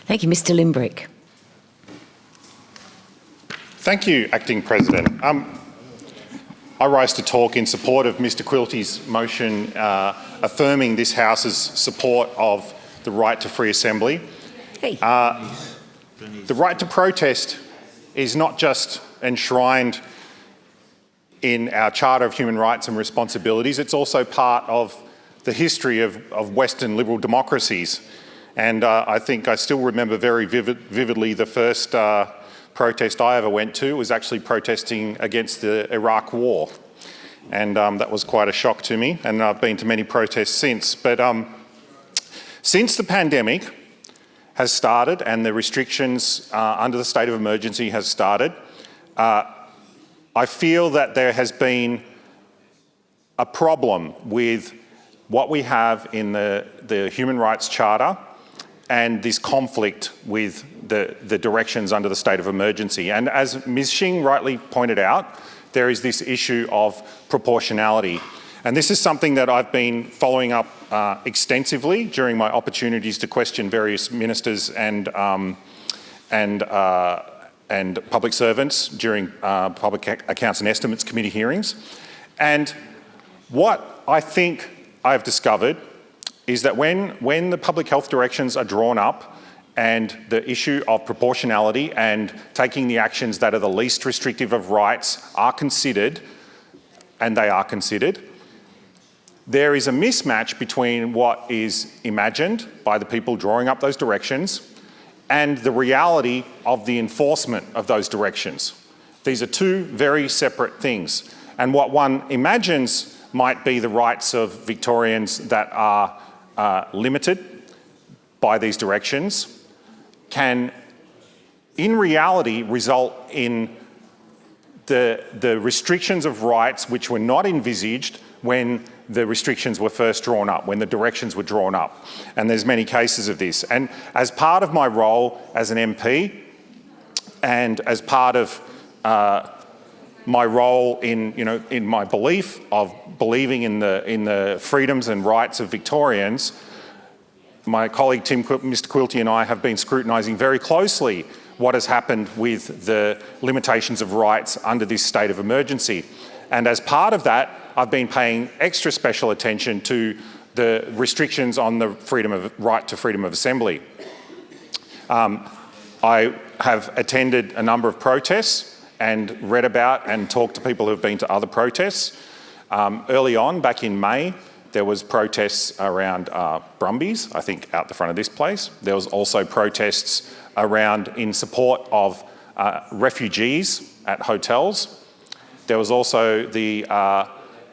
Thank you, Mr. Limbrick. Thank you, Acting President. I rise to talk in support of Mr. Quilty's motion affirming this House's support of the right to free assembly. Hey. The right to protest is not just enshrined in our Charter of Human Rights and Responsibilities, it's also part of the history of Western liberal democracies. And I think I still remember very vividly the first protest I ever went to was actually protesting against the Iraq War. And that was quite a shock to me, and I've been to many protests since. But since the pandemic has started and the restrictions under the state of emergency has started, I feel that there has been a problem with what we have in the Human Rights Charter and this conflict with the directions under the state of emergency. And as Ms. Xing rightly pointed out, there is this issue of proportionality. And this is something that I've been following up extensively during my opportunities to question various ministers and public servants during Public Accounts and Estimates Committee hearings. And what I think I've discovered is that when the public health directions are drawn up and the issue of proportionality and taking the actions that are the least restrictive of rights are considered, and they are considered, there is a mismatch between what is imagined by the people drawing up those directions and the reality of the enforcement of those directions. These are two very separate things. And what one imagines might be the rights of Victorians that are limited by these directions can, in reality, result in the restrictions of rights which were not envisaged when the restrictions were first drawn up, when the directions were drawn up. And there's many cases of this. And as part of my role as an MP and as part of my role in my belief of believing in the freedoms and rights of Victorians, my colleague Mr. Quilty and I have been scrutinising very closely what has happened with the limitations of rights under this state of emergency. And as part of that, I've been paying extra special attention to the restrictions on the right to freedom of assembly. I have attended a number of protests and read about and talked to people who have been to other protests. Early on, back in May, there was protests around Brumbies, I think out the front of this place. There was also protests around in support of refugees at hotels. There was also the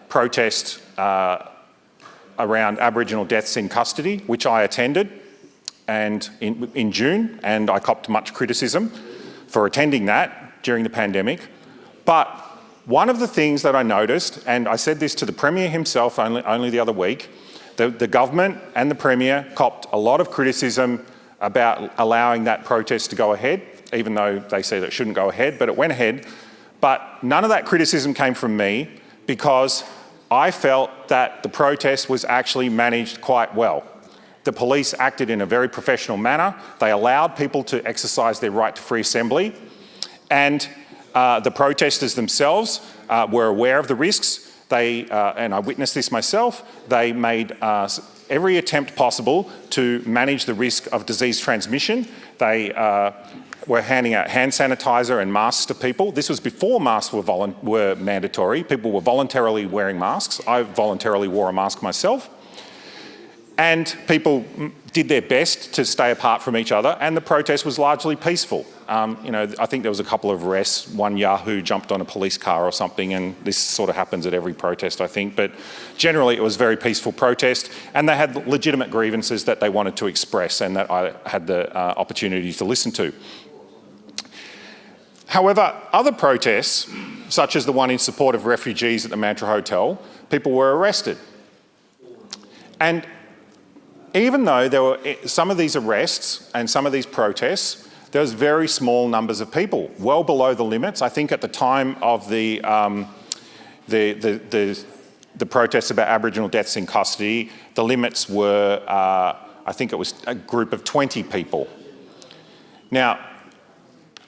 protest around Aboriginal deaths in custody, which I attended and in June, and I copped much criticism for attending that during the pandemic. But one of the things that I noticed, and I said this to the Premier himself only the other week, the government and the Premier copped a lot of criticism about allowing that protest to go ahead, even though they said it shouldn't go ahead, but it went ahead. But none of that criticism came from me because I felt that the protest was actually managed quite well. The police acted in a very professional manner. They allowed people to exercise their right to free assembly, and the protesters themselves were aware of the risks. They, and I witnessed this myself, they made every attempt possible to manage the risk of disease transmission. They were handing out hand sanitizer and masks to people. This was before masks were mandatory. People were voluntarily wearing masks. I voluntarily wore a mask myself. And people did their best to stay apart from each other, and the protest was largely peaceful. I think there was a couple of arrests. One Yahoo jumped on a police car or something, and this sort of happens at every protest, I think. But generally, it was a very peaceful protest, and they had legitimate grievances that they wanted to express and that I had the opportunity to listen to. However, other protests, such as the one in support of refugees at the Mantra Hotel, people were arrested. And even though there were some of these arrests and some of these protests, there was very small numbers of people, well below the limits. I think at the time of the protests about Aboriginal deaths in custody, the limits were, I think it was a group of 20 people. Now,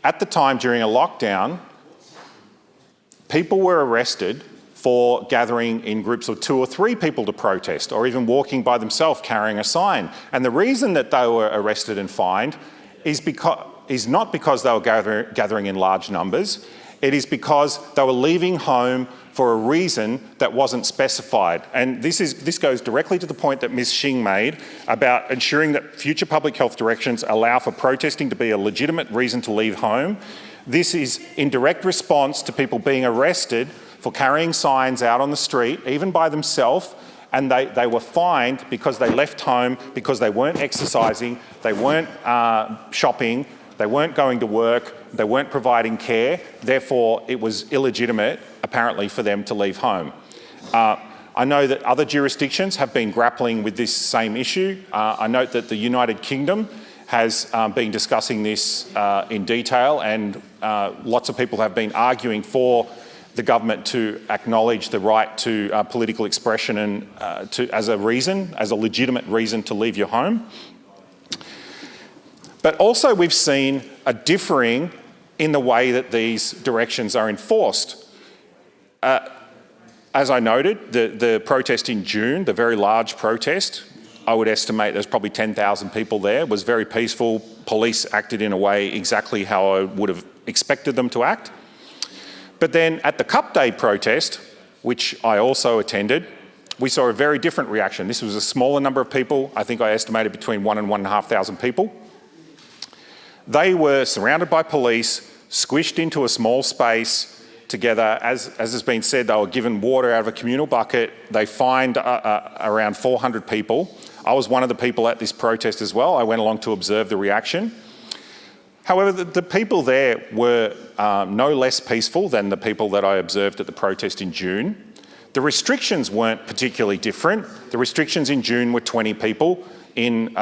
at the time during a lockdown, people were arrested for gathering in groups of 2 or 3 people to protest, or even walking by themselves carrying a sign. And the reason that they were arrested and fined is not because they were gathering in large numbers. It is because they were leaving home for a reason that wasn't specified. And this goes directly to the point that Ms. Xing made about ensuring that future public health directions allow for protesting to be a legitimate reason to leave home. This is in direct response to people being arrested for carrying signs out on the street, even by themselves, and they were fined because they left home, because they weren't exercising, they weren't shopping, they weren't going to work, they weren't providing care. Therefore, it was illegitimate, apparently, for them to leave home. I know that other jurisdictions have been grappling with this same issue. I note that the United Kingdom has been discussing this in detail, and lots of people have been arguing for the government to acknowledge the right to political expression and as a legitimate reason to leave your home. But also we've seen a differing in the way that these directions are enforced. As I noted, the protest in June, the very large protest, I would estimate there's probably 10,000 people there, was very peaceful. Police acted in a way exactly how I would have expected them to act. But then at the Cup Day protest, which I also attended, we saw a very different reaction. This was a smaller number of people. I think I estimated between 1,000 and 1,500 people. They were surrounded by police, squished into a small space together. As has been said, they were given water out of a communal bucket. They fined around 400 people. I was one of the people at this protest as well. I went along to observe the reaction. However, the people there were no less peaceful than the people that I observed at the protest in June. The restrictions weren't particularly different. The restrictions in June were 20 people. In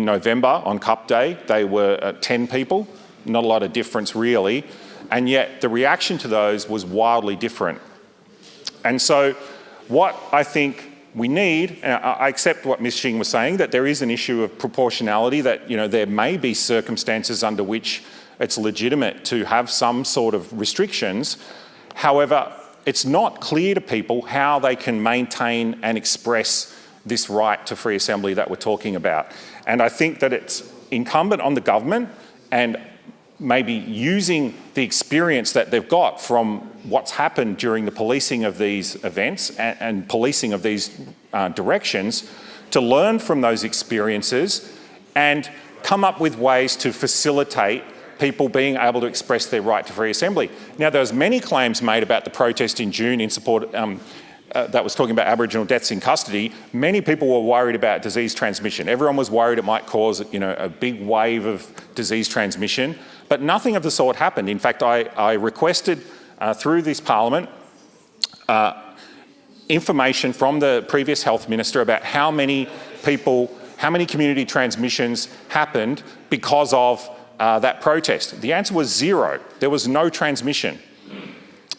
November, on Cup Day, they were 10 people. Not a lot of difference really. And yet the reaction to those was wildly different. And so what I think we need, and I accept what Ms. Xing was saying, that there is an issue of proportionality, that there may be circumstances under which it's legitimate to have some sort of restrictions. However, it's not clear to people how they can maintain and express this right to free assembly that we're talking about. And I think that it's incumbent on the government, and maybe using the experience that they've got from what's happened during the policing of these events and policing of these directions, to learn from those experiences and come up with ways to facilitate people being able to express their right to free assembly. Now, there was many claims made about the protest in June in support that was talking about Aboriginal deaths in custody. Many people were worried about disease transmission. Everyone was worried it might cause a big wave of disease transmission. But nothing of the sort happened. In fact, I requested through this Parliament information from the previous Health Minister about how many community transmissions happened because of that protest. The answer was 0. There was no transmission.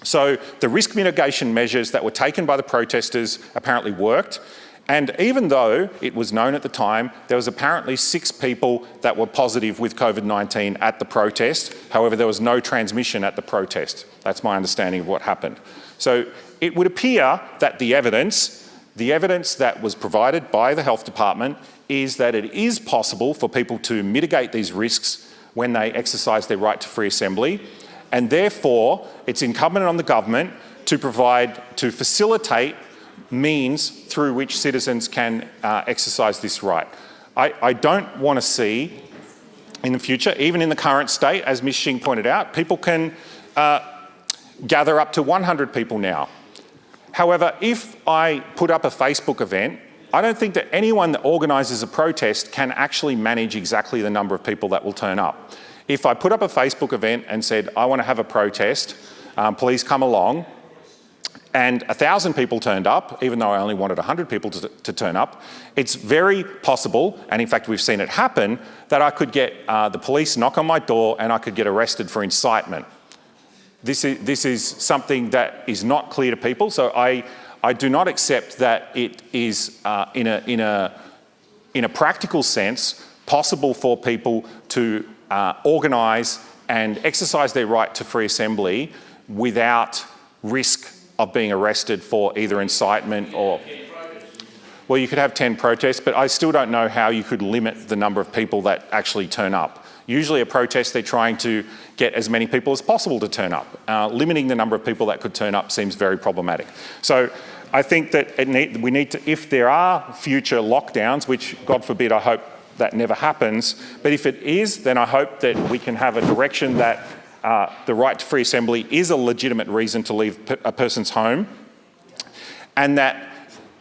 So the risk mitigation measures that were taken by the protesters apparently worked. And even though it was known at the time, there was apparently 6 people that were positive with COVID-19 at the protest. However, there was no transmission at the protest. That's my understanding of what happened. So it would appear that the evidence that was provided by the Health Department is that it is possible for people to mitigate these risks when they exercise their right to free assembly. And therefore, it's incumbent on the government to facilitate means through which citizens can exercise this right. I don't want to see in the future, even in the current state, as Ms. Xing pointed out, people can gather up to 100 people now. However, if I put up a Facebook event, I don't think that anyone that organises a protest can actually manage exactly the number of people that will turn up. If I put up a Facebook event and said, I want to have a protest, please come along, and 1,000 people turned up, even though I only wanted 100 people to turn up, it's very possible, and in fact we've seen it happen, that I could get the police knock on my door and I could get arrested for incitement. This is something that is not clear to people, so I do not accept that it is, in a practical sense, possible for people to organise and exercise their right to free assembly without risk of being arrested for either incitement or... Well, you could have 10 protests, but I still don't know how you could limit the number of people that actually turn up. Usually a protest, they're trying to get as many people as possible to turn up. Limiting the number of people that could turn up seems very problematic. So I think that we need to, if there are future lockdowns, which God forbid, I hope that never happens, but if it is, then I hope that we can have a direction that the right to free assembly is a legitimate reason to leave a person's home, and that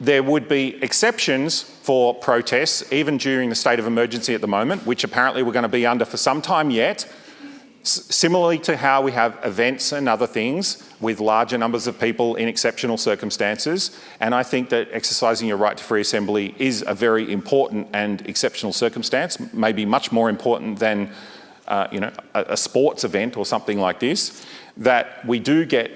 there would be exceptions for protests, even during the state of emergency at the moment, which apparently we're going to be under for some time yet, similarly to how we have events and other things with larger numbers of people in exceptional circumstances. And I think that exercising your right to free assembly is a very important and exceptional circumstance, maybe much more important than a sports event or something like this, that we do get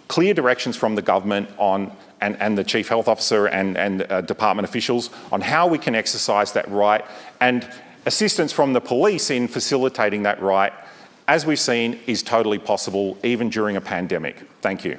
clear directions from the government on and the Chief Health Officer and department officials on how we can exercise that right, and assistance from the police in facilitating that right, as we've seen, is totally possible even during a pandemic. Thank you.